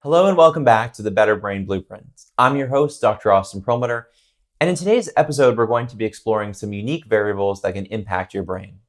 Hello and welcome back to the Better Brain Blueprint. I'm your host, Dr. Austin Perlmutter, and in today's episode, we're going to be exploring some unique variables that can impact your brain.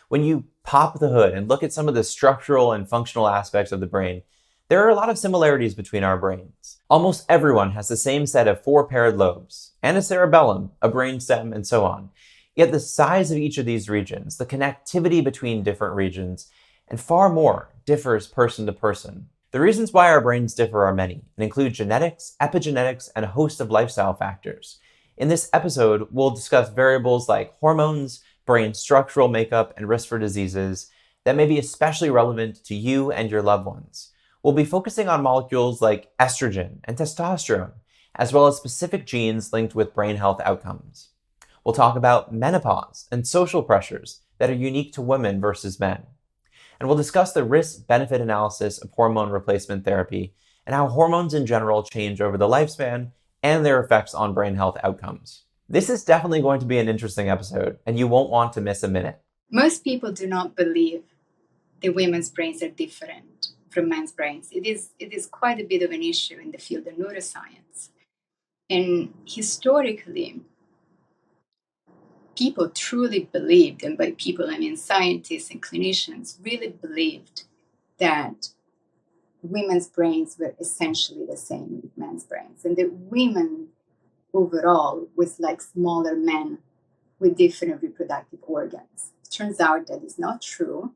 When you pop the hood and look at some of the structural and functional aspects of the brain, there are a lot of similarities between our brains. Almost everyone has the same set of four paired lobes, and a cerebellum, a brainstem, and so on. Yet the size of each of these regions, the connectivity between different regions, and far more differs person to person. The reasons why our brains differ are many and include genetics, epigenetics, and a host of lifestyle factors. In this episode, we'll discuss variables like hormones, brain structural makeup, and risk for diseases that may be especially relevant to you and your loved ones. We'll be focusing on molecules like estrogen and testosterone, as well as specific genes linked with brain health outcomes. We'll talk about menopause and social pressures that are unique to women versus men. And we'll discuss the risk-benefit analysis of hormone replacement therapy and how hormones in general change over the lifespan and their effects on brain health outcomes. This is definitely going to be an interesting episode, and you won't want to miss a minute. Most people do not believe that women's brains are different from men's brains. It is quite a bit of an issue in the field of neuroscience. And historically, people truly believed, and by people I mean scientists and clinicians, really believed that women's brains were essentially the same with men's brains, and that women overall was like smaller men with different reproductive organs. It turns out that is not true,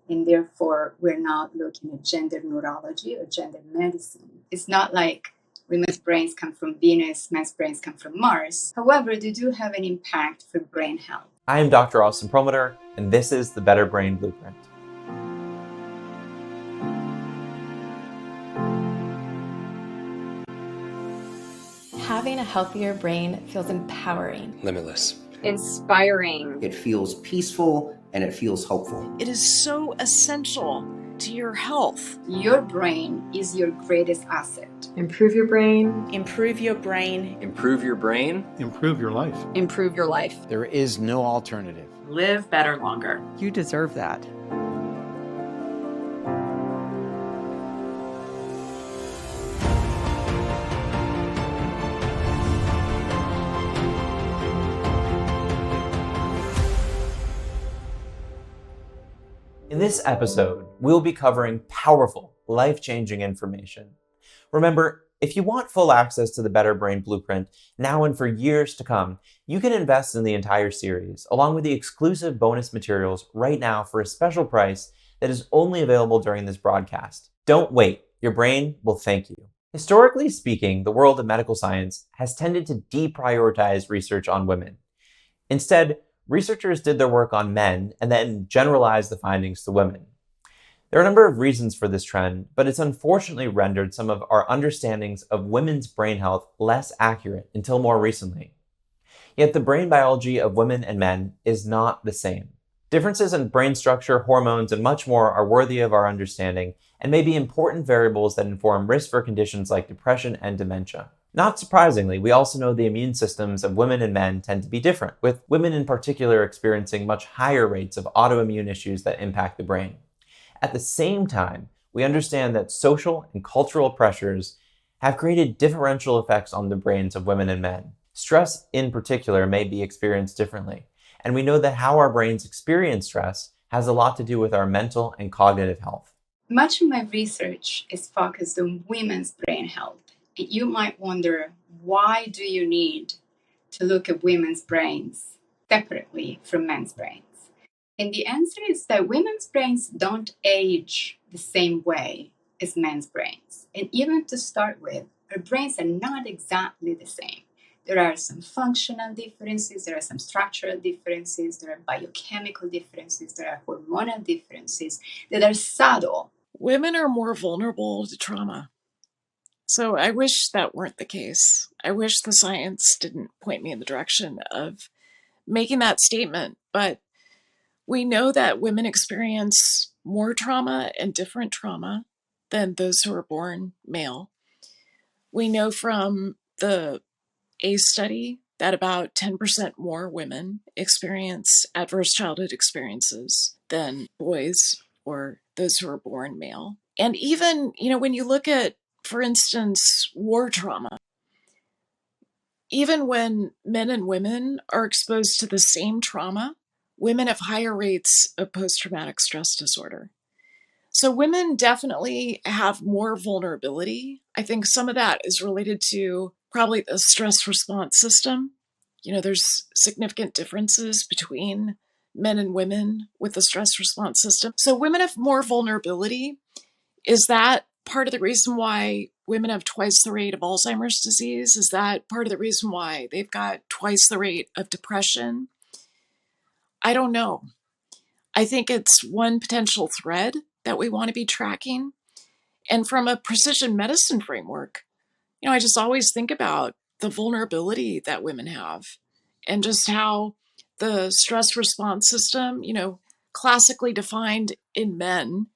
and therefore we're not looking at gender neurology or gender medicine. It's not like women's brains come from Venus, men's brains come from Mars. However, they do have an impact for brain health. I am Dr. Austin Perlmutter, and this is the Better Brain Blueprint. Having a healthier brain feels empowering. Limitless. Inspiring. It feels peaceful and it feels hopeful. It is so essential to your health. Your brain is your greatest asset. Improve your brain. Improve your brain. Improve your brain. Improve your life. Improve your life. There is no alternative. Live better longer. You deserve that. In this episode, we'll be covering powerful, life-changing information. Remember, if you want full access to the Better Brain Blueprint now and for years to come, you can invest in the entire series, along with the exclusive bonus materials right now for a special price that is only available during this broadcast. Don't wait. Your brain will thank you. Historically speaking, the world of medical science has tended to deprioritize research on women. Instead, researchers did their work on men and then generalized the findings to women. There are a number of reasons for this trend, but it's unfortunately rendered some of our understandings of women's brain health less accurate until more recently. Yet the brain biology of women and men is not the same. Differences in brain structure, hormones, and much more are worthy of our understanding and may be important variables that inform risk for conditions like depression and dementia. Not surprisingly, we also know the immune systems of women and men tend to be different, with women in particular experiencing much higher rates of autoimmune issues that impact the brain. At the same time, we understand that social and cultural pressures have created differential effects on the brains of women and men. Stress in particular may be experienced differently, and we know that how our brains experience stress has a lot to do with our mental and cognitive health. Much of my research is focused on women's brain health. You might wonder, why do you need to look at women's brains separately from men's brains? And the answer is that women's brains don't age the same way as men's brains. And even to start with, our brains are not exactly the same. There are some functional differences, there are some structural differences, there are biochemical differences, there are hormonal differences that are subtle. Women are more vulnerable to trauma. So I wish that weren't the case. I wish the science didn't point me in the direction of making that statement. But we know that women experience more trauma and different trauma than those who are born male. We know from the ACE study that about 10% more women experience adverse childhood experiences than boys or those who are born male. And even, when you look at for instance, war trauma. Even when men and women are exposed to the same trauma, women have higher rates of post-traumatic stress disorder. So women definitely have more vulnerability. I think some of that is related to probably the stress response system. There's significant differences between men and women with the stress response system. So women have more vulnerability. Is that part of the reason why women have twice the rate of Alzheimer's disease? Is that part of the reason why they've got twice the rate of depression? I don't know. I think it's one potential thread that we want to be tracking. And from a precision medicine framework, I just always think about the vulnerability that women have and just how the stress response system, classically defined in men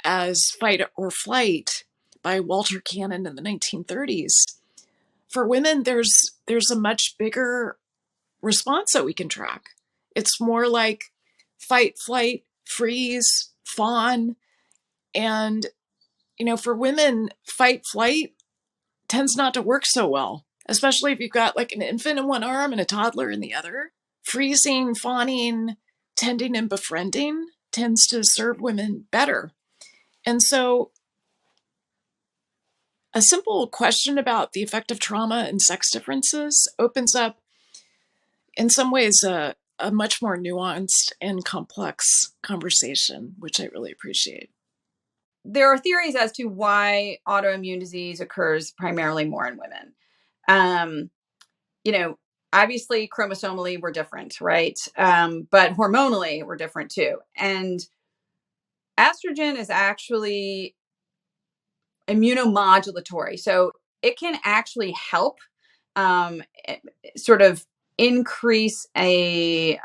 as fight or flight by Walter Cannon in the 1930s. For women, there's a much bigger response that we can track. It's more like fight, flight, freeze, fawn. And, for women, fight, flight tends not to work so well, especially if you've got like an infant in one arm and a toddler in the other. Freezing, fawning, tending, and befriending tends to serve women better. And so a simple question about the effect of trauma and sex differences opens up, in some ways, a much more nuanced and complex conversation, which I really appreciate. There are theories as to why autoimmune disease occurs primarily more in women. Obviously chromosomally we're different, right? But hormonally we're different too. And estrogen is actually immunomodulatory. So it can actually help sort of increase a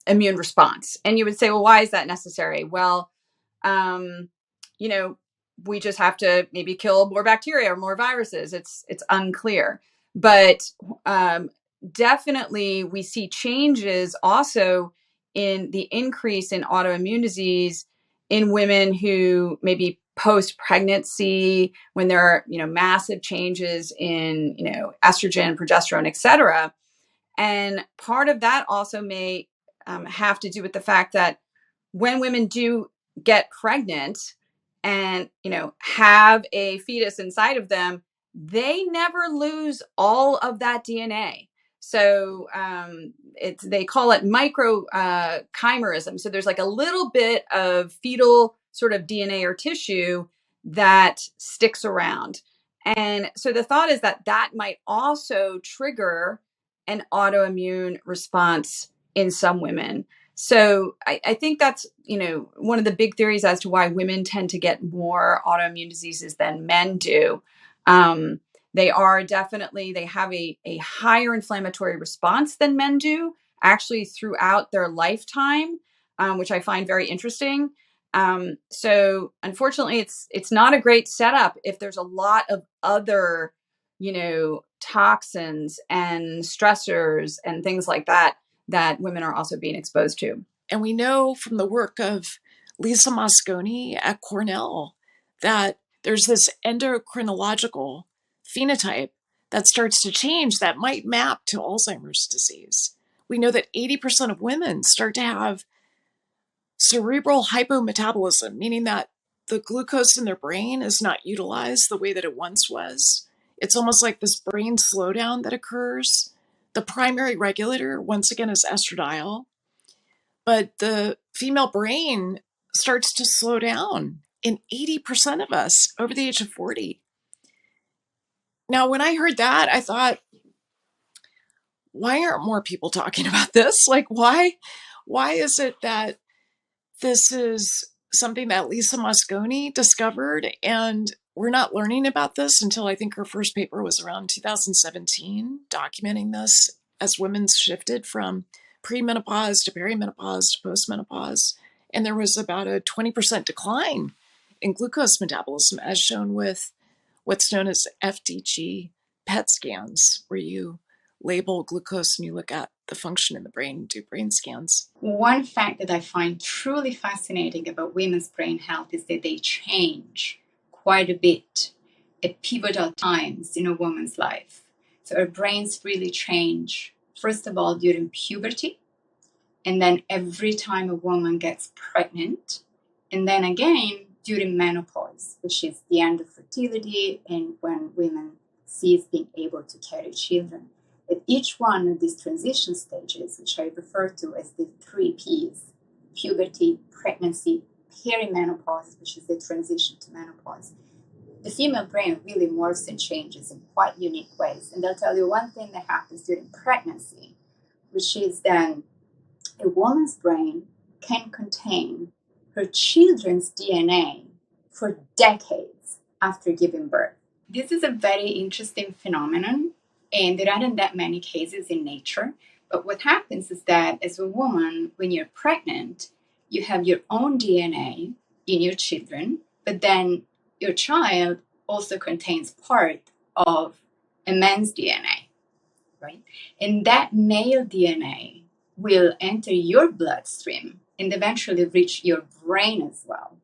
immune response. And you would say, well, why is that necessary? Well, we just have to maybe kill more bacteria or more viruses. It's unclear. But definitely we see changes also in the increase in autoimmune disease in women who maybe post-pregnancy, when there are, massive changes in, estrogen, progesterone, et cetera. And part of that also may have to do with the fact that when women do get pregnant and, have a fetus inside of them, they never lose all of that DNA. So they call it micro chimerism. So there's like a little bit of fetal sort of DNA or tissue that sticks around. And so the thought is that that might also trigger an autoimmune response in some women. So I think that's, one of the big theories as to why women tend to get more autoimmune diseases than men do. They have a higher inflammatory response than men do, actually throughout their lifetime, which I find very interesting. So unfortunately, it's not a great setup if there's a lot of other, toxins and stressors and things like that women are also being exposed to. And we know from the work of Lisa Mosconi at Cornell that there's this endocrinological phenotype that starts to change that might map to Alzheimer's disease. We know that 80% of women start to have cerebral hypometabolism, meaning that the glucose in their brain is not utilized the way that it once was. It's almost like this brain slowdown that occurs. The primary regulator, once again, is estradiol. But the female brain starts to slow down in 80% of us over the age of 40. Now, when I heard that, I thought, why aren't more people talking about this? Like, why is it that this is something that Lisa Mosconi discovered and we're not learning about this until I think her first paper was around 2017, documenting this as women shifted from premenopause to perimenopause to postmenopause. And there was about a 20% decline in glucose metabolism, as shown with what's known as FDG PET scans, where you label glucose and you look at the function in the brain and do brain scans. One fact that I find truly fascinating about women's brain health is that they change quite a bit at pivotal times in a woman's life. So our brains really change, first of all, during puberty, and then every time a woman gets pregnant, and then again during menopause, which is the end of fertility and when women cease being able to carry children. At each one of these transition stages, which I refer to as the 3 Ps, puberty, pregnancy, perimenopause, which is the transition to menopause, the female brain really morphs and changes in quite unique ways. And I'll tell you one thing that happens during pregnancy, which is then a woman's brain can contain her children's DNA for decades after giving birth. This is a very interesting phenomenon, and there aren't that many cases in nature. But what happens is that as a woman, when you're pregnant, you have your own DNA in your children, but then your child also contains part of a man's DNA, right? And that male DNA will enter your bloodstream and eventually reach your brain as well.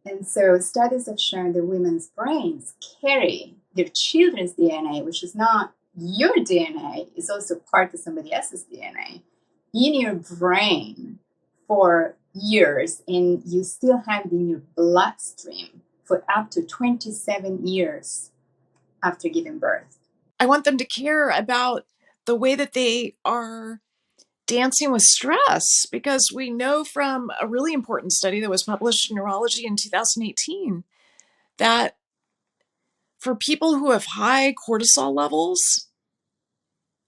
And so studies have shown that women's brains carry their children's DNA, which is not your DNA, is also part of somebody else's DNA, in your brain for years, and you still have it in your bloodstream for up to 27 years after giving birth. I want them to care about the way that they are dancing with stress, because we know from a really important study that was published in Neurology in 2018 that for people who have high cortisol levels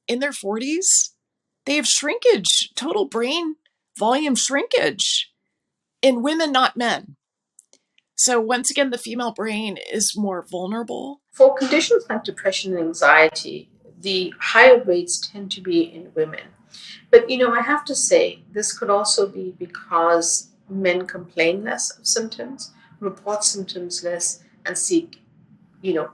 in their 40s, they have shrinkage, total brain volume shrinkage in women, not men. So once again, the female brain is more vulnerable. For conditions like depression and anxiety, the higher rates tend to be in women. But, I have to say, this could also be because men complain less of symptoms, report symptoms less, and seek,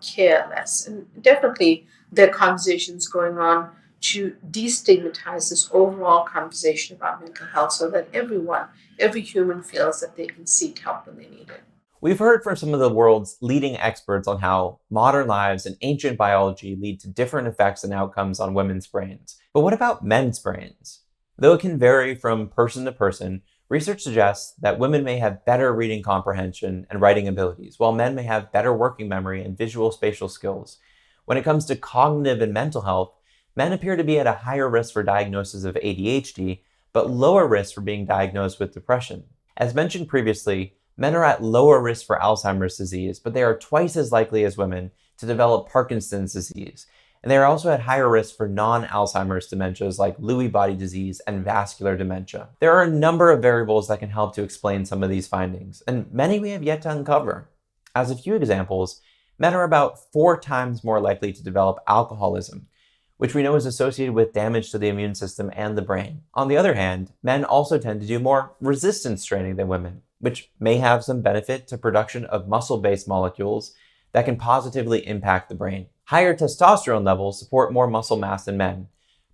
care less. And definitely there are conversations going on to destigmatize this overall conversation about mental health so that every human feels that they can seek help when they need it. We've heard from some of the world's leading experts on how modern lives and ancient biology lead to different effects and outcomes on women's brains. But what about men's brains? Though it can vary from person to person, research suggests that women may have better reading comprehension and writing abilities, while men may have better working memory and visual spatial skills. When it comes to cognitive and mental health, men appear to be at a higher risk for diagnosis of ADHD, but lower risk for being diagnosed with depression. As mentioned previously, men are at lower risk for Alzheimer's disease, but they are twice as likely as women to develop Parkinson's disease. And they are also at higher risk for non-Alzheimer's dementias like Lewy body disease and vascular dementia. There are a number of variables that can help to explain some of these findings, and many we have yet to uncover. As a few examples, men are about 4 times more likely to develop alcoholism, which we know is associated with damage to the immune system and the brain. On the other hand, men also tend to do more resistance training than women, which may have some benefit to production of muscle-based molecules that can positively impact the brain. Higher testosterone levels support more muscle mass in men,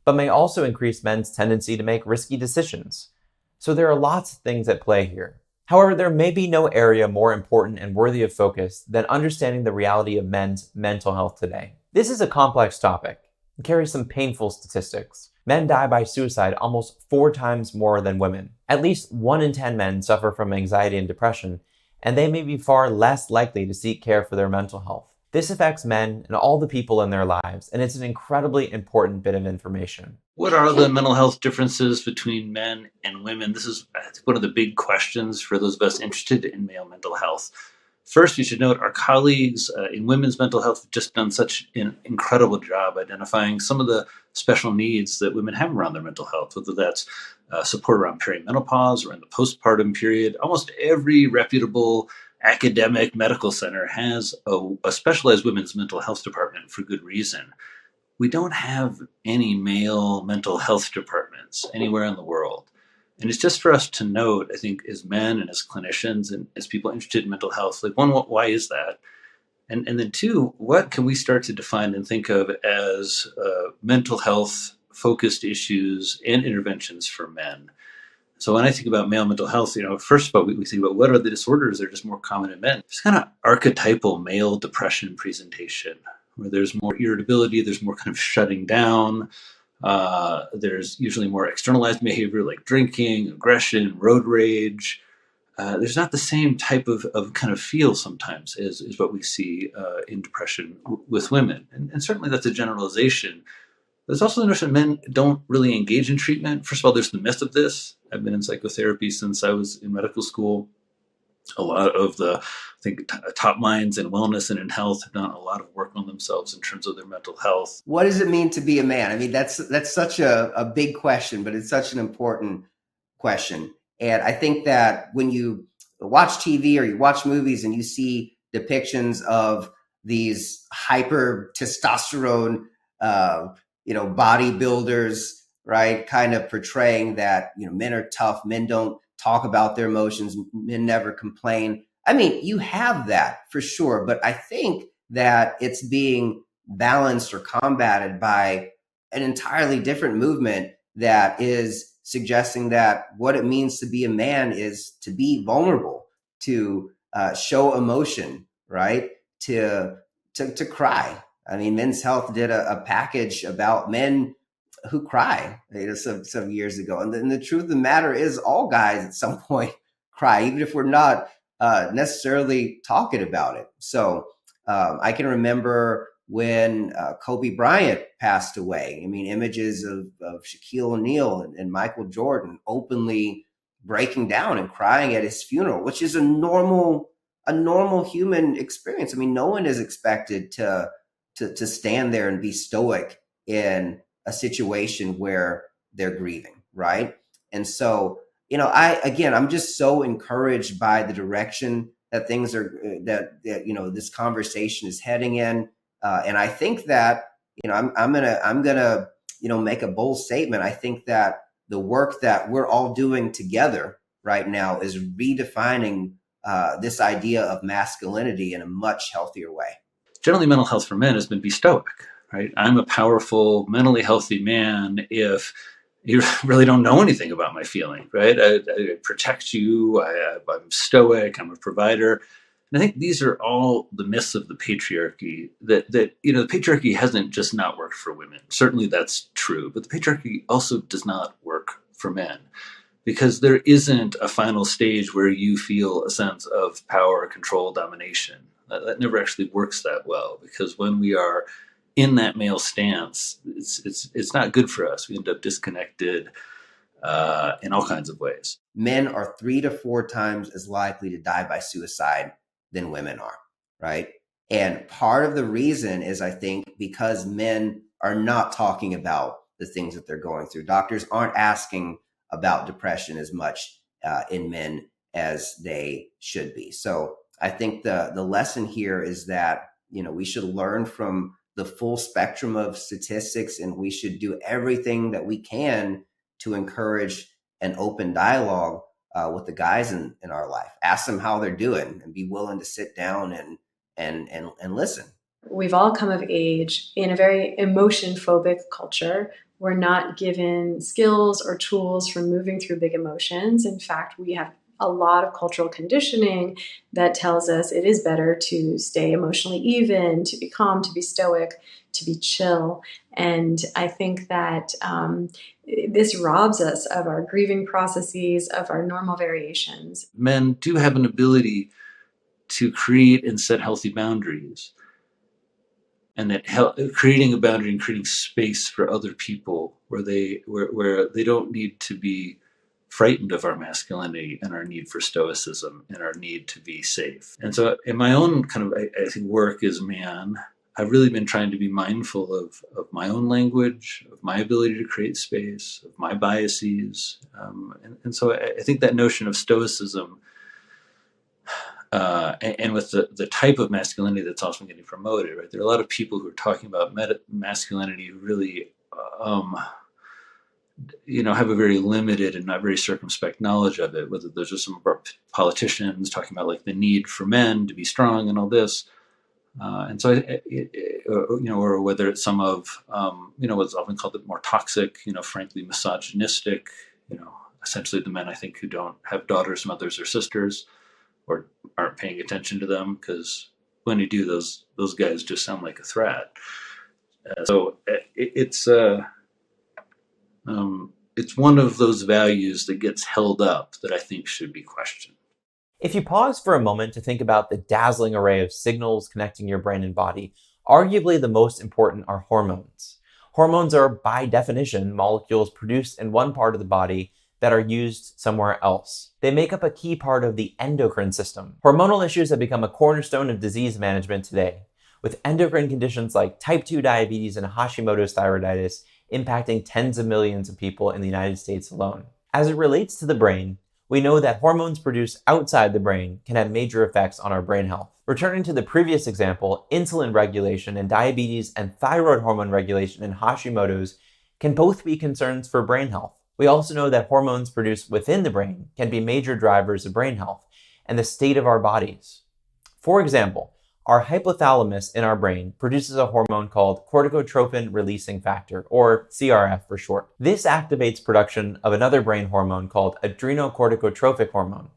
but may also increase men's tendency to make risky decisions. So there are lots of things at play here. However, there may be no area more important and worthy of focus than understanding the reality of men's mental health today. This is a complex topic and carries some painful statistics. Men die by suicide almost 4 times more than women. At least 1 in 10 men suffer from anxiety and depression, and they may be far less likely to seek care for their mental health. This affects men and all the people in their lives, and it's an incredibly important bit of information. What are the mental health differences between men and women? This is, I think, one of the big questions for those of us interested in male mental health. First, we should note our colleagues in women's mental health have just done such an incredible job identifying some of the special needs that women have around their mental health, whether that's support around perimenopause or in the postpartum period. Almost every reputable academic medical center has a specialized women's mental health department for good reason. We don't have any male mental health departments anywhere in the world. And it's just for us to note, I think, as men and as clinicians and as people interested in mental health, like, one, why is that? And then 2, what can we start to define and think of as mental health focused issues and interventions for men? So when I think about male mental health, first of all, we think about what are the disorders that are just more common in men. It's kind of archetypal male depression presentation, where there's more irritability, there's more kind of shutting down. There's usually more externalized behavior like drinking, aggression, road rage. There's not the same type of kind of feel sometimes as what we see in depression with women. And certainly that's a generalization. There's also the notion that men don't really engage in treatment. First of all, there's the myth of this. I've been in psychotherapy since I was in medical school. A lot of the, I think, top minds in wellness and in health have done a lot of work on themselves in terms of their mental health. What does it mean to be a man? I mean, that's such a big question, but it's such an important question. And I think that when you watch TV or you watch movies and you see depictions of these hyper testosterone, bodybuilders, right, kind of portraying that, men are tough, men don't talk about their emotions, men never complain. I mean, you have that for sure, but I think that it's being balanced or combated by an entirely different movement that is suggesting that what it means to be a man is to be vulnerable, to show emotion, right? To cry. I mean, Men's Health did a package about men who cry, some years ago. And the truth of the matter is all guys at some point cry, even if we're not necessarily talking about it. So I can remember when Kobe Bryant passed away. I mean, images of Shaquille O'Neal and Michael Jordan openly breaking down and crying at his funeral, which is a normal human experience. I mean, no one is expected to stand there and be stoic in a situation where they're grieving, right? And so, I'm just so encouraged by the direction that things are, that this conversation is heading in. And I think that, I'm gonna make a bold statement. I think that the work that we're all doing together right now is redefining this idea of masculinity in a much healthier way. Generally, mental health for men has been be stoic, right? I'm a powerful, mentally healthy man if you really don't know anything about my feeling, right? I protect you. I'm stoic. I'm a provider. And I think these are all the myths of the patriarchy that the patriarchy hasn't just not worked for women. Certainly that's true, but the patriarchy also does not work for men because there isn't a final stage where you feel a sense of power, control, domination. That never actually works that well because when we are in that male stance, it's not good for us. We end up disconnected in all kinds of ways. Men are 3 to 4 times as likely to die by suicide than women are, right? And part of the reason is, I think, because men are not talking about the things that they're going through. Doctors aren't asking about depression as much in men as they should be. So I think the lesson here is that, we should learn from the full spectrum of statistics, and we should do everything that we can to encourage an open dialogue with the guys in our life. Ask them how they're doing and be willing to sit down and listen. We've all come of age in a very emotion-phobic culture. We're not given skills or tools for moving through big emotions. In fact, we have a lot of cultural conditioning that tells us it is better to stay emotionally even, to be calm, to be stoic, to be chill. And I think that this robs us of our grieving processes, of our normal variations. Men do have an ability to create and set healthy boundaries. And that creating a boundary and creating space for other people where they don't need to be frightened of our masculinity and our need for stoicism and our need to be safe. And so in my own kind of, I think, work as a man, I've really been trying to be mindful of my own language, of my ability to create space, of my biases. And so I think that notion of stoicism and with the type of masculinity that's often getting promoted, right? There are a lot of people who are talking about masculinity who really have a very limited and not very circumspect knowledge of it, whether those are some of our politicians talking about like the need for men to be strong and all this. And so, or whether it's some of, what's often called the more toxic, frankly, misogynistic, essentially the men, I think, who don't have daughters, mothers, or sisters, or aren't paying attention to them, because when you do, those guys just sound like a threat. It's one of those values that gets held up that I think should be questioned. If you pause for a moment to think about the dazzling array of signals connecting your brain and body, arguably the most important are hormones. Hormones are, by definition, molecules produced in one part of the body that are used somewhere else. They make up a key part of the endocrine system. Hormonal issues have become a cornerstone of disease management today, with endocrine conditions like type 2 diabetes and Hashimoto's thyroiditis impacting tens of millions of people in the United States alone. As it relates to the brain, we know that hormones produced outside the brain can have major effects on our brain health. Returning to the previous example, insulin regulation and diabetes and thyroid hormone regulation in Hashimoto's can both be concerns for brain health. We also know that hormones produced within the brain can be major drivers of brain health and the state of our bodies. For example, our hypothalamus in our brain produces a hormone called corticotrophin releasing factor, or CRF for short. This activates production of another brain hormone called adrenocorticotropic hormone,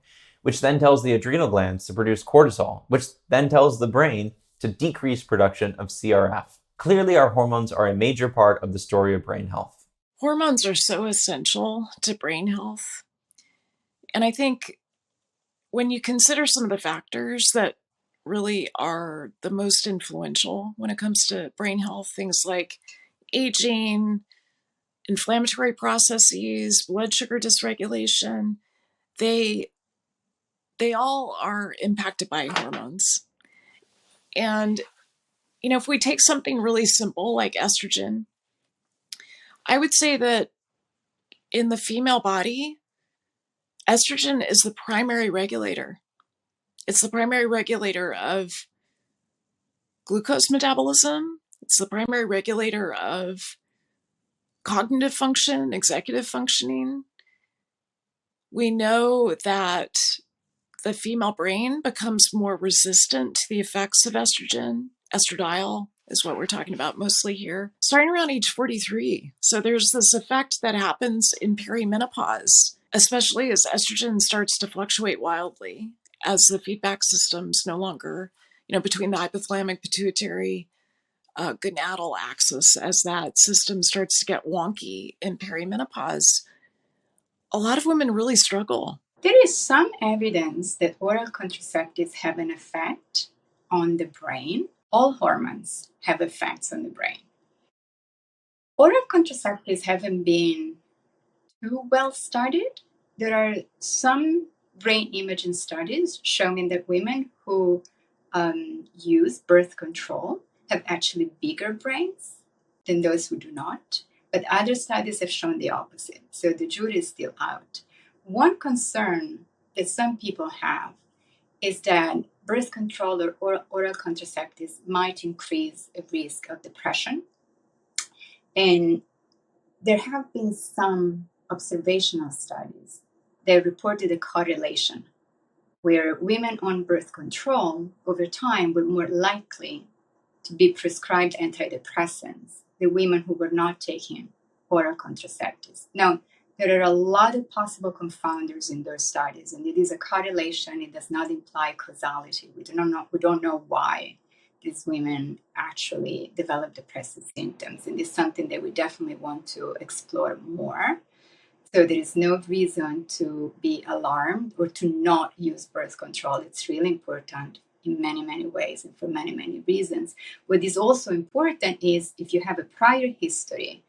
which then tells the adrenal glands to produce cortisol, which then tells the brain to decrease production of CRF. Clearly, our hormones are a major part of the story of brain health. Hormones are so essential to brain health. And I think when you consider some of the factors that really are the most influential when it comes to brain health, things like aging, inflammatory processes, blood sugar dysregulation, they all are impacted by hormones. And, if we take something really simple like estrogen, I would say that in the female body, estrogen is the primary regulator. It's the primary regulator of glucose metabolism. It's the primary regulator of cognitive function, executive functioning. We know that the female brain becomes more resistant to the effects of estrogen. Estradiol is what we're talking about mostly here, starting around age 43. So there's this effect that happens in perimenopause, especially as estrogen starts to fluctuate wildly, as the feedback system's no longer, between the hypothalamic pituitary gonadal axis, as that system starts to get wonky in perimenopause, a lot of women really struggle. There is some evidence that oral contraceptives have an effect on the brain. All hormones have effects on the brain. Oral contraceptives haven't been too well studied. There are some brain imaging studies showing that women who use birth control have actually bigger brains than those who do not. But other studies have shown the opposite. So the jury is still out. One concern that some people have is that birth control or oral contraceptives might increase a risk of depression. And there have been some observational studies that reported a correlation where women on birth control over time were more likely to be prescribed antidepressants than women who were not taking oral contraceptives. Now, there are a lot of possible confounders in those studies, and it is a correlation. It does not imply causality. We don't know why these women actually develop depressive symptoms, and it's something that we definitely want to explore more. So there is no reason to be alarmed or to not use birth control. It's really important in many, many ways and for many, many reasons. What is also important is if you have a prior history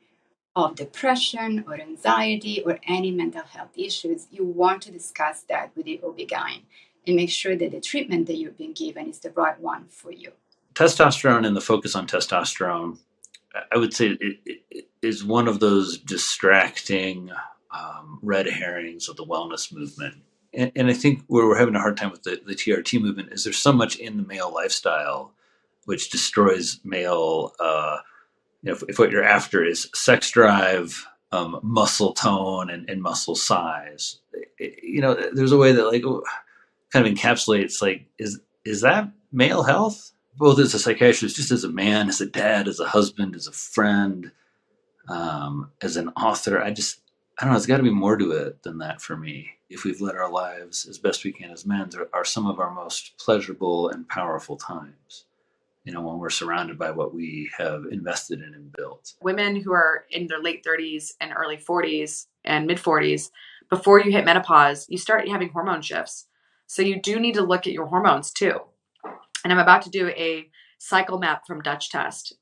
of depression or anxiety or any mental health issues, you want to discuss that with the OB-GYN and make sure that the treatment that you're being given is the right one for you. Testosterone and the focus on testosterone, I would say it is one of those distracting red herrings of the wellness movement. And I think where we're having a hard time with the TRT movement is there's so much in the male lifestyle which destroys male, if what you're after is sex drive, muscle tone, and muscle size. There's a way that kind of encapsulates is that male health? Both as a psychiatrist, just as a man, as a dad, as a husband, as a friend, as an author. I don't know, there's got to be more to it than that for me. If we've led our lives as best we can as men, there are some of our most pleasurable and powerful times, when we're surrounded by what we have invested in and built. Women who are in their late 30s and early 40s and mid 40s, before you hit menopause, you start having hormone shifts. So you do need to look at your hormones too. And I'm about to do a cycle map from Dutch test,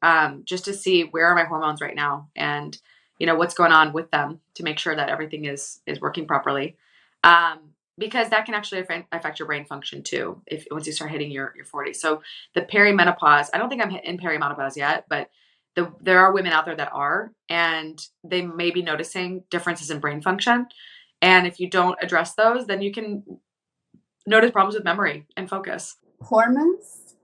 just to see where are my hormones right now and what's going on with them to make sure that everything is working properly. Because that can actually affect your brain function too, if once you start hitting your 40s. So the perimenopause, I don't think I'm in perimenopause yet, but there are women out there that are, and they may be noticing differences in brain function. And if you don't address those, then you can notice problems with memory and focus. Hormones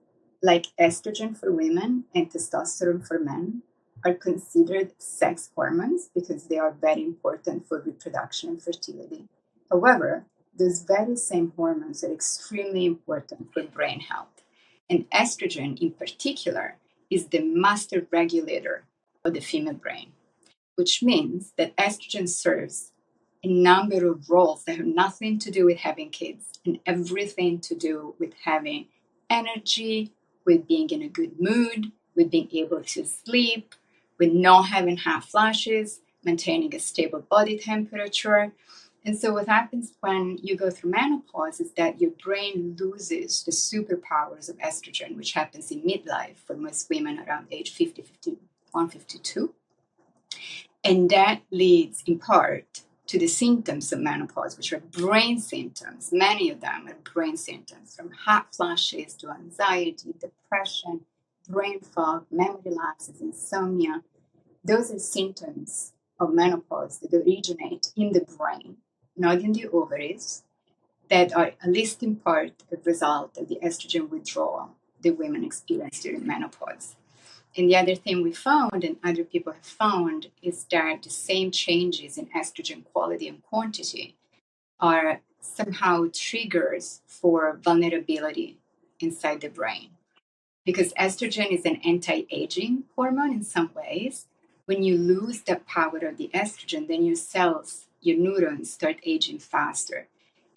like estrogen for women and testosterone for men are considered sex hormones because they are very important for reproduction and fertility. However, those very same hormones are extremely important for brain health. And estrogen in particular is the master regulator of the female brain, which means that estrogen serves a number of roles that have nothing to do with having kids and everything to do with having energy, with being in a good mood, with being able to sleep, with not having hot flashes, maintaining a stable body temperature. And so what happens when you go through menopause is that your brain loses the superpowers of estrogen, which happens in midlife for most women around age 50, 51, 52. And that leads in part to the symptoms of menopause, which are brain symptoms. Many of them are brain symptoms, from hot flashes to anxiety, depression, brain fog, memory lapses, insomnia. Those are symptoms of menopause that originate in the brain, not in the ovaries, that are at least in part a result of the estrogen withdrawal that women experience during menopause. And the other thing we found, and other people have found, is that the same changes in estrogen quality and quantity are somehow triggers for vulnerability inside the brain. Because estrogen is an anti-aging hormone in some ways. When you lose the power of the estrogen, then your cells, your neurons start aging faster.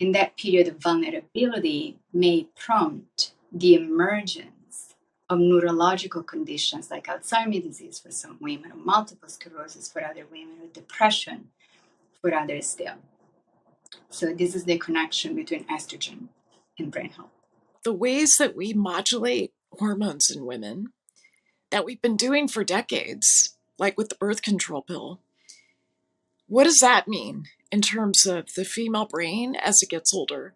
And that period of vulnerability may prompt the emergence of neurological conditions like Alzheimer's disease for some women, or multiple sclerosis for other women, or depression for others still. So this is the connection between estrogen and brain health. The ways that we modulate hormones in women that we've been doing for decades, like with the birth control pill, what does that mean in terms of the female brain as it gets older?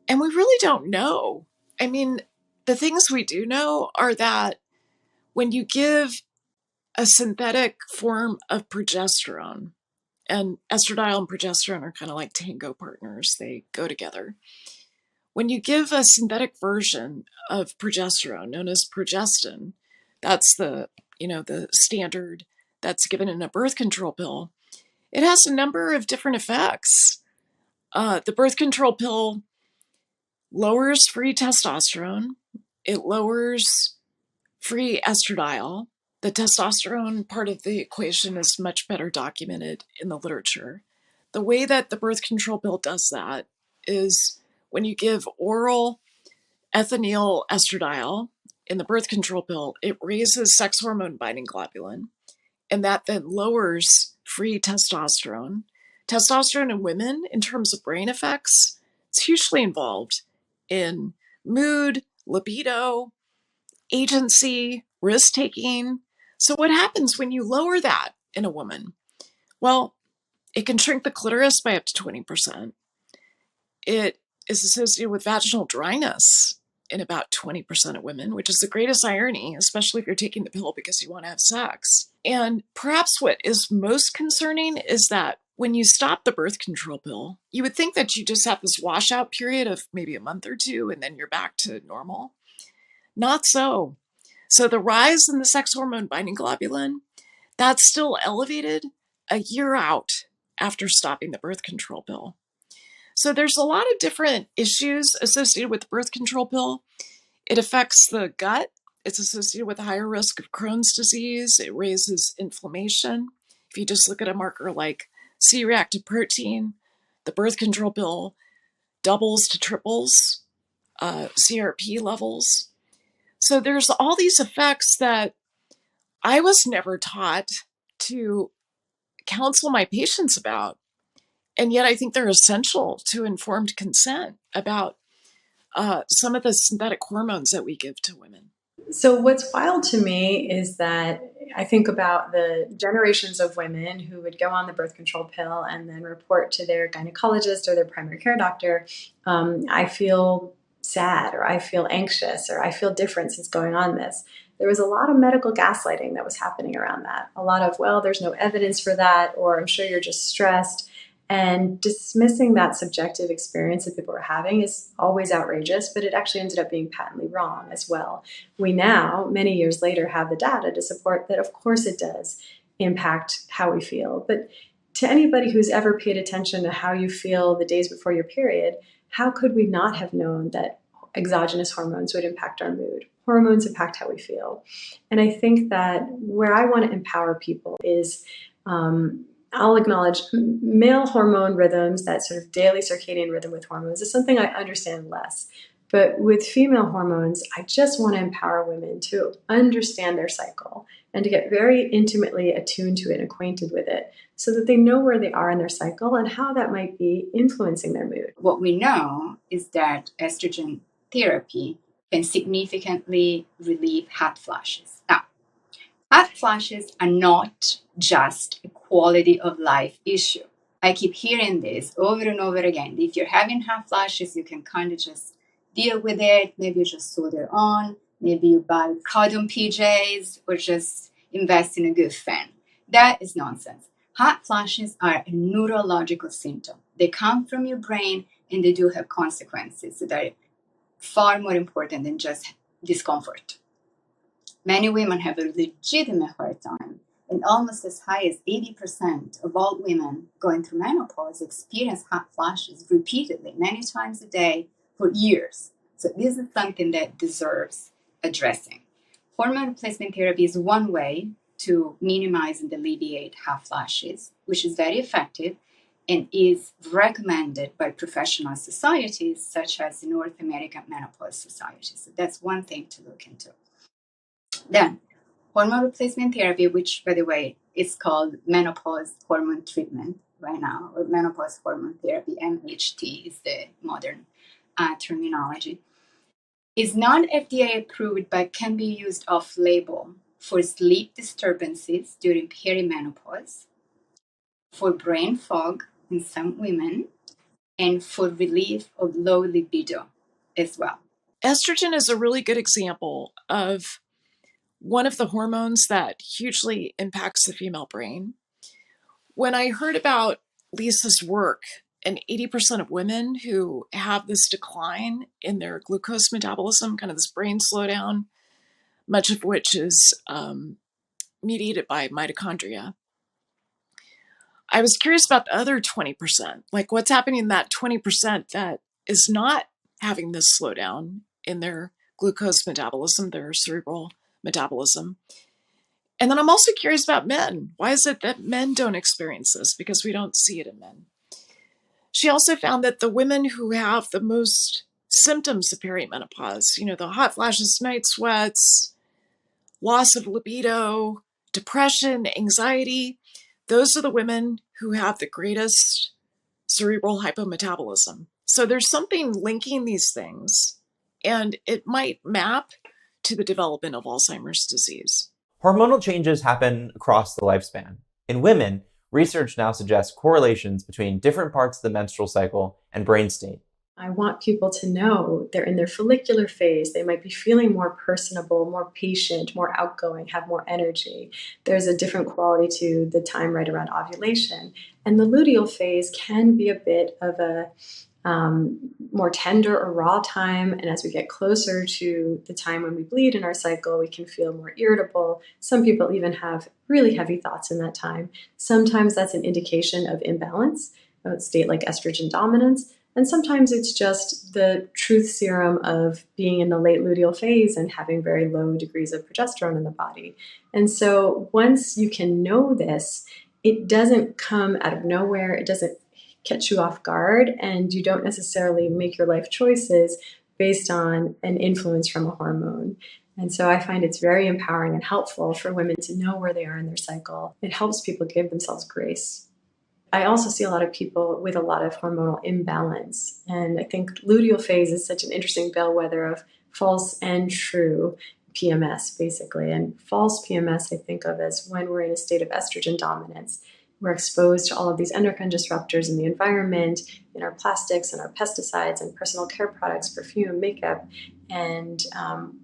And we really don't know. I mean, the things we do know are that when you give a synthetic form of progesterone, and estradiol and progesterone are kind of like tango partners, they go together. When you give a synthetic version of progesterone known as progestin, that's the standard that's given in a birth control pill, it has a number of different effects. The birth control pill lowers free testosterone. It lowers free estradiol. The testosterone part of the equation is much better documented in the literature. The way that the birth control pill does that is when you give oral ethinyl estradiol in the birth control pill, it raises sex hormone binding globulin, and that then lowers free testosterone. Testosterone in women, in terms of brain effects, it's hugely involved in mood, libido, agency, risk-taking. So what happens when you lower that in a woman? Well, it can shrink the clitoris by up to 20%. It is associated with vaginal dryness in about 20% of women, which is the greatest irony, especially if you're taking the pill because you want to have sex. And perhaps what is most concerning is that when you stop the birth control pill, you would think that you just have this washout period of maybe a month or two and then you're back to normal. Not so. So the rise in the sex hormone binding globulin, that's still elevated a year out after stopping the birth control pill. So there's a lot of different issues associated with the birth control pill. It affects the gut. It's associated with a higher risk of Crohn's disease. It raises inflammation. If you just look at a marker like C-reactive protein, the birth control pill doubles to triples CRP levels. So there's all these effects that I was never taught to counsel my patients about. And yet I think they're essential to informed consent about some of the synthetic hormones that we give to women. So what's wild to me is that I think about the generations of women who would go on the birth control pill and then report to their gynecologist or their primary care doctor, I feel sad, or I feel anxious, or I feel different since going on this. There was a lot of medical gaslighting that was happening around that. A lot of, well, there's no evidence for that, or I'm sure you're just stressed. And dismissing that subjective experience that people are having is always outrageous, but it actually ended up being patently wrong as well. We now, many years later, have the data to support that, of course, it does impact how we feel. But to anybody who's ever paid attention to how you feel the days before your period, how could we not have known that exogenous hormones would impact our mood? Hormones impact how we feel. And I think that where I want to empower people is, I'll acknowledge male hormone rhythms, that sort of daily circadian rhythm with hormones, is something I understand less. But with female hormones, I just want to empower women to understand their cycle and to get very intimately attuned to it and acquainted with it so that they know where they are in their cycle and how that might be influencing their mood. What we know is that estrogen therapy can significantly relieve hot flashes. Now, hot flashes are not just a quality of life issue. I keep hearing this over and over again. If you're having hot flashes, you can kind of just deal with it. Maybe you just solder on. Maybe you buy cotton PJs or just invest in a good fan. That is nonsense. Hot flashes are a neurological symptom. They come from your brain and they do have consequences that are far more important than just discomfort. Many women have a legitimate hard time, and almost as high as 80% of all women going through menopause experience hot flashes repeatedly, many times a day, for years. So this is something that deserves addressing. Hormone replacement therapy is one way to minimize and alleviate hot flashes, which is very effective and is recommended by professional societies such as the North American Menopause Society. So that's one thing to look into. Then, hormone replacement therapy, which, by the way, is called menopause hormone treatment right now, or menopause hormone therapy, MHT is the modern terminology, is not FDA approved but can be used off-label for sleep disturbances during perimenopause, for brain fog in some women, and for relief of low libido as well. Estrogen is a really good example of one of the hormones that hugely impacts the female brain. When I heard about Lisa's work, and 80% of women who have this decline in their glucose metabolism, kind of this brain slowdown, much of which is mediated by mitochondria. I was curious about the other 20%, like what's happening in that 20% that is not having this slowdown in their glucose metabolism, their cerebral metabolism. And then I'm also curious about men. Why is it that men don't experience this? Because we don't see it in men. She also found that the women who have the most symptoms of perimenopause, the hot flashes, night sweats, loss of libido, depression, anxiety, those are the women who have the greatest cerebral hypometabolism. So there's something linking these things, and it might map to the development of Alzheimer's disease. Hormonal changes happen across the lifespan. In women, research now suggests correlations between different parts of the menstrual cycle and brain state. I want people to know they're in their follicular phase. They might be feeling more personable, more patient, more outgoing, have more energy. There's a different quality to the time right around ovulation. And the luteal phase can be a bit of a more tender or raw time. And as we get closer to the time when we bleed in our cycle, we can feel more irritable. Some people even have really heavy thoughts in that time. Sometimes that's an indication of imbalance, a state like estrogen dominance. And sometimes it's just the truth serum of being in the late luteal phase and having very low degrees of progesterone in the body. And so once you can know this, it doesn't come out of nowhere. It doesn't catch you off guard, and you don't necessarily make your life choices based on an influence from a hormone. And so I find it's very empowering and helpful for women to know where they are in their cycle. It helps people give themselves grace. I also see a lot of people with a lot of hormonal imbalance. And I think luteal phase is such an interesting bellwether of false and true PMS, basically. And false PMS, I think of as when we're in a state of estrogen dominance. We're exposed to all of these endocrine disruptors in the environment, in our plastics and our pesticides and personal care products, perfume, makeup, and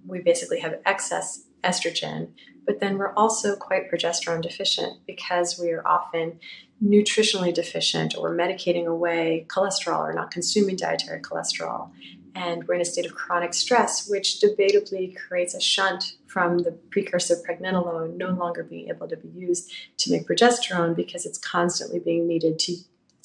we basically have excess estrogen. But then we're also quite progesterone deficient because we are often nutritionally deficient, or we're medicating away cholesterol or not consuming dietary cholesterol. And we're in a state of chronic stress, which debatably creates a shunt from the precursor pregnenolone no longer being able to be used to make progesterone because it's constantly being needed to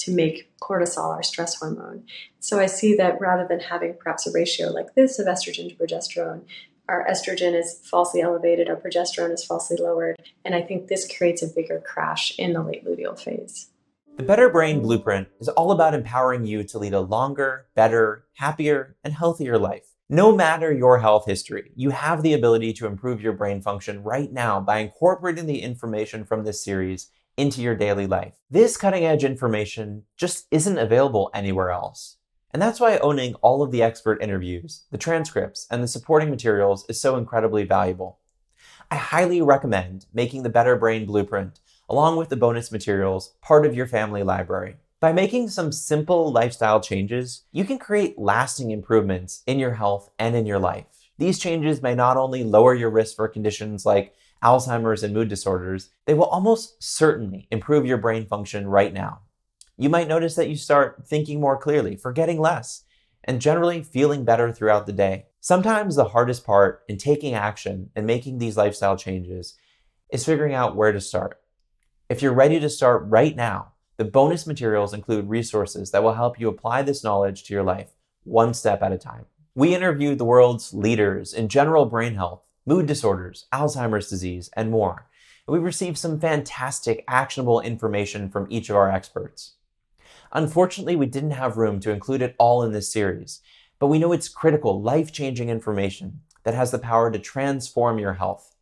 make cortisol, our stress hormone. So I see that rather than having perhaps a ratio like this of estrogen to progesterone, our estrogen is falsely elevated, our progesterone is falsely lowered, and I think this creates a bigger crash in the late luteal phase. The Better Brain Blueprint is all about empowering you to lead a longer, better, happier, and healthier life. No matter your health history, you have the ability to improve your brain function right now by incorporating the information from this series into your daily life. This cutting-edge information just isn't available anywhere else. And that's why owning all of the expert interviews, the transcripts, and the supporting materials is so incredibly valuable. I highly recommend making the Better Brain Blueprint, along with the bonus materials, part of your family library. By making some simple lifestyle changes, you can create lasting improvements in your health and in your life. These changes may not only lower your risk for conditions like Alzheimer's and mood disorders, they will almost certainly improve your brain function right now. You might notice that you start thinking more clearly, forgetting less, and generally feeling better throughout the day. Sometimes the hardest part in taking action and making these lifestyle changes is figuring out where to start. If you're ready to start right now, the bonus materials include resources that will help you apply this knowledge to your life, one step at a time. We interviewed the world's leaders in general brain health, mood disorders, Alzheimer's disease, and more. And we received some fantastic, actionable information from each of our experts. Unfortunately, we didn't have room to include it all in this series, but we know it's critical, life-changing information that has the power to transform your health.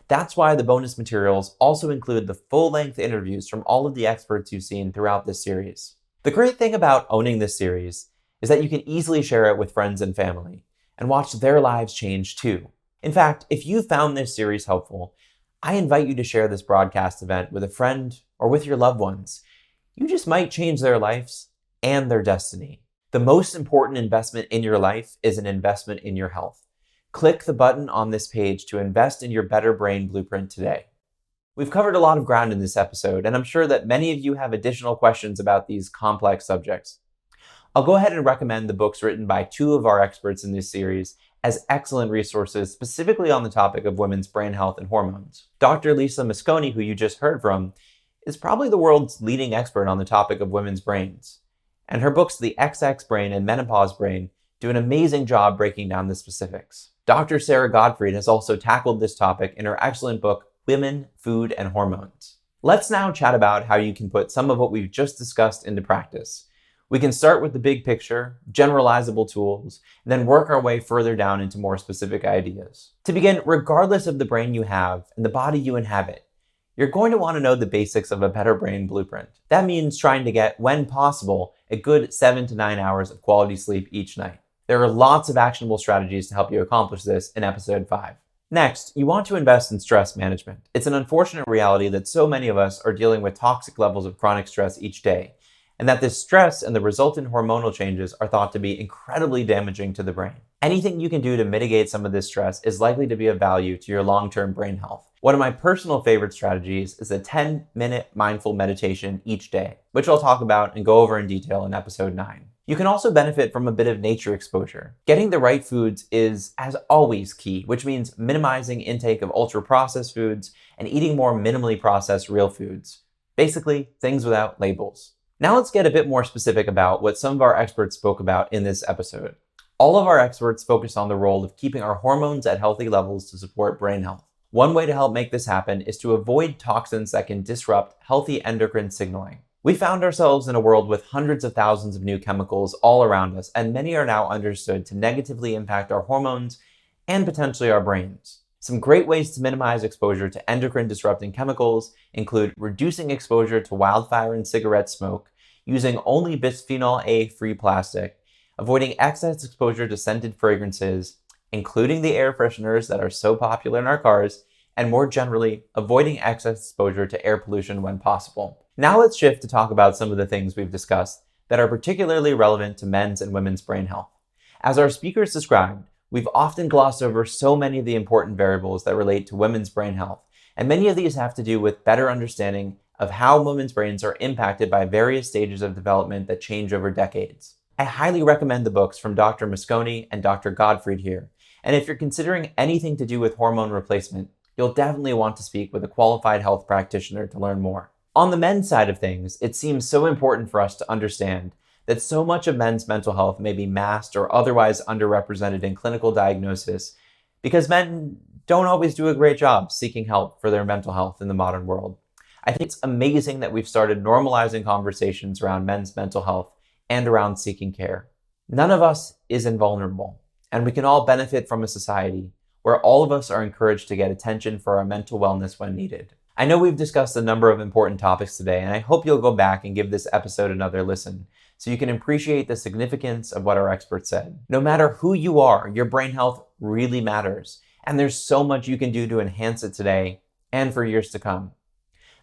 That's why the bonus materials also include the full-length interviews from all of the experts you've seen throughout this series. The great thing about owning this series is that you can easily share it with friends and family and watch their lives change too. In fact, if you found this series helpful, I invite you to share this broadcast event with a friend or with your loved ones. You just might change their lives and their destiny. The most important investment in your life is an investment in your health. Click the button on this page to invest in your Better Brain Blueprint today. We've covered a lot of ground in this episode, and I'm sure that many of you have additional questions about these complex subjects. I'll go ahead and recommend the books written by two of our experts in this series as excellent resources specifically on the topic of women's brain health and hormones. Dr. Lisa Mosconi, who you just heard from, is probably the world's leading expert on the topic of women's brains. And her books, The XX Brain and Menopause Brain, do an amazing job breaking down the specifics. Dr. Sarah Gottfried has also tackled this topic in her excellent book, Women, Food, and Hormones. Let's now chat about how you can put some of what we've just discussed into practice. We can start with the big picture, generalizable tools, and then work our way further down into more specific ideas. To begin, regardless of the brain you have and the body you inhabit, you're going to want to know the basics of a Better Brain Blueprint. That means trying to get, when possible, a good 7 to 9 hours of quality sleep each night. There are lots of actionable strategies to help you accomplish this in episode 5. Next, you want to invest in stress management. It's an unfortunate reality that so many of us are dealing with toxic levels of chronic stress each day, and that this stress and the resultant hormonal changes are thought to be incredibly damaging to the brain. Anything you can do to mitigate some of this stress is likely to be of value to your long-term brain health. One of my personal favorite strategies is a 10-minute mindful meditation each day, which I'll talk about and go over in detail in episode 9. You can also benefit from a bit of nature exposure. Getting the right foods is, as always, key, which means minimizing intake of ultra-processed foods and eating more minimally processed real foods. Basically, things without labels. Now let's get a bit more specific about what some of our experts spoke about in this episode. All of our experts focused on the role of keeping our hormones at healthy levels to support brain health. One way to help make this happen is to avoid toxins that can disrupt healthy endocrine signaling. We found ourselves in a world with hundreds of thousands of new chemicals all around us, and many are now understood to negatively impact our hormones and potentially our brains. Some great ways to minimize exposure to endocrine disrupting chemicals include reducing exposure to wildfire and cigarette smoke, using only bisphenol A free plastic, avoiding excess exposure to scented fragrances, including the air fresheners that are so popular in our cars, and more generally, avoiding excess exposure to air pollution when possible. Now let's shift to talk about some of the things we've discussed that are particularly relevant to men's and women's brain health. As our speakers described, we've often glossed over so many of the important variables that relate to women's brain health, and many of these have to do with better understanding of how women's brains are impacted by various stages of development that change over decades. I highly recommend the books from Dr. Mosconi and Dr. Gottfried here, and if you're considering anything to do with hormone replacement, you'll definitely want to speak with a qualified health practitioner to learn more. On the men's side of things, it seems so important for us to understand that so much of men's mental health may be masked or otherwise underrepresented in clinical diagnosis because men don't always do a great job seeking help for their mental health in the modern world. I think it's amazing that we've started normalizing conversations around men's mental health and around seeking care. None of us is invulnerable, and we can all benefit from a society where all of us are encouraged to get attention for our mental wellness when needed. I know we've discussed a number of important topics today, and I hope you'll go back and give this episode another listen so you can appreciate the significance of what our experts said. No matter who you are, your brain health really matters, and there's so much you can do to enhance it today and for years to come.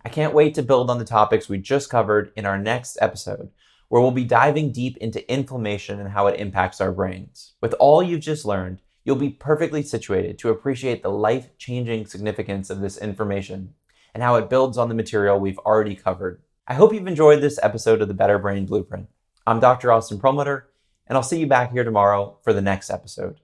I can't wait to build on the topics we just covered in our next episode, where we'll be diving deep into inflammation and how it impacts our brains. With all you've just learned, you'll be perfectly situated to appreciate the life-changing significance of this information and how it builds on the material we've already covered. I hope you've enjoyed this episode of the Better Brain Blueprint. I'm Dr. Austin Perlmutter, and I'll see you back here tomorrow for the next episode.